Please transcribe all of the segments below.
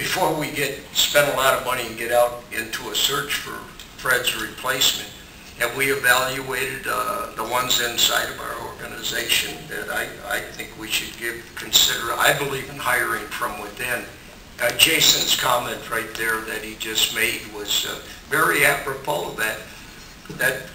before we spend a lot of money and get out into a search for Fred's replacement, have we evaluated the ones inside of our organization that I think we should consider? I believe in hiring from within. Jason's comment right there that he just made was very apropos of that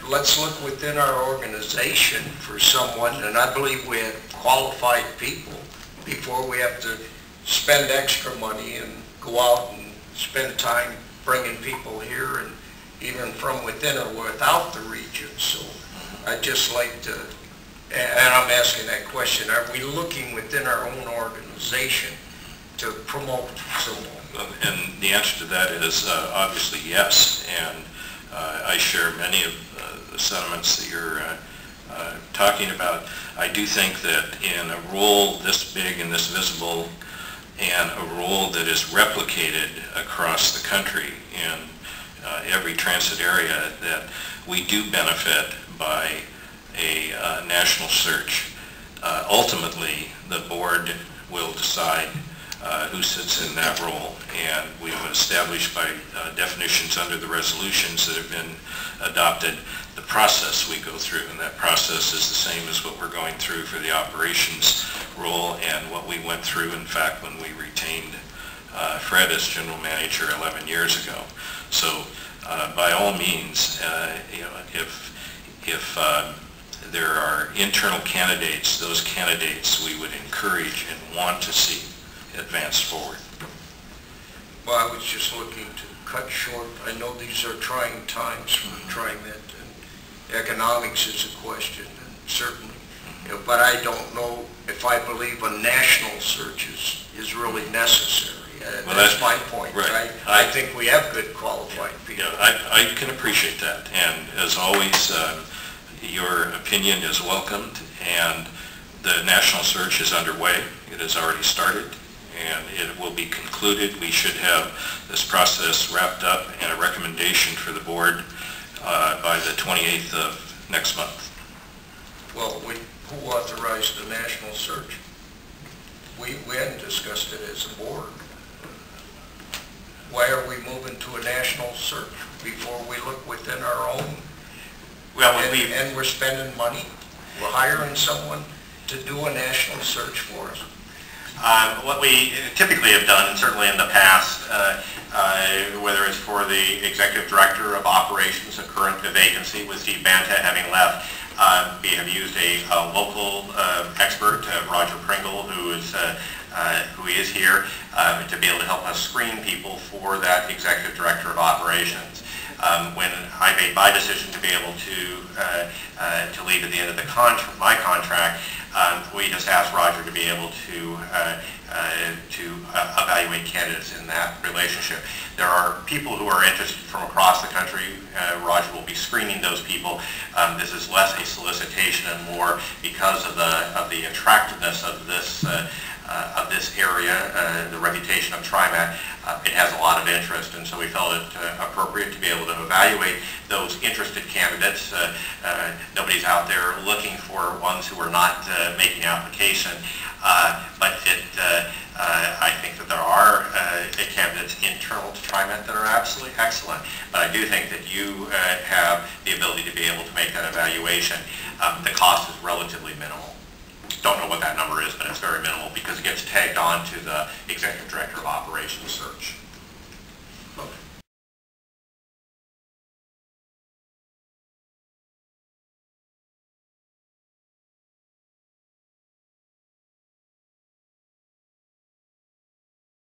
let's look within our organization for someone, and I believe we have qualified people before we have to spend extra money and go out and spend time bringing people here, and even from within or without the region. So I'd just like to, and I'm asking that question, are we looking within our own organization to promote someone? And the answer to that is obviously yes, and I share many of the sentiments that you're talking about. I do think that in a role this big and this visible, and a role that is replicated across the country in every transit area, that we do benefit by a national search. Ultimately, the board will decide who sits in that role, and we've established by definitions under the resolutions that have been adopted the process we go through, and that process is the same as what we're going through for the operations role and what we went through, in fact, when we retained Fred as general manager 11 years ago. So by all means, if there are internal candidates, those candidates we would encourage and want to see advanced forward. Well, I was just looking to cut short. I know these are trying times for TriMet, and economics is a question, and certainly, but I don't know if I believe a national search is really necessary. Well, that's my point. Right. I think we have good qualified people. Yeah, I can appreciate that, and as always, your opinion is welcomed, and the national search is underway. It has already started, and it will be concluded. We should have this process wrapped up and a recommendation for the board by the 28th of next month. Well, who authorized the national search? We hadn't discussed it as a board. Why are we moving to a national search before we look within our own? Well, and we're spending money. We're hiring someone to do a national search for us. What we typically have done, and certainly in the past, whether it's for the Executive Director of Operations, a current vacancy with Steve Banta having left, we have used a local expert, Roger Pringle, who is here to be able to help us screen people for that Executive Director of Operations. When I made my decision to be able to leave at the end of my contract, we just asked Roger to be able to evaluate candidates in that relationship. There are people who are interested from across the country. Roger will be screening those people. This is less a solicitation and more because of the attractiveness of this area, the reputation of TriMet. It has a lot of interest, and so we felt it appropriate to be able to evaluate those interested candidates. Nobody's out there looking for ones who are not making application, but I think that there are candidates internal to TriMet that are absolutely excellent. But I do think that you have the ability to be able to make that evaluation. The cost is relatively minimal. Don't know what that number is, but it's very minimal because it gets tagged on to the Executive Director of Operations search.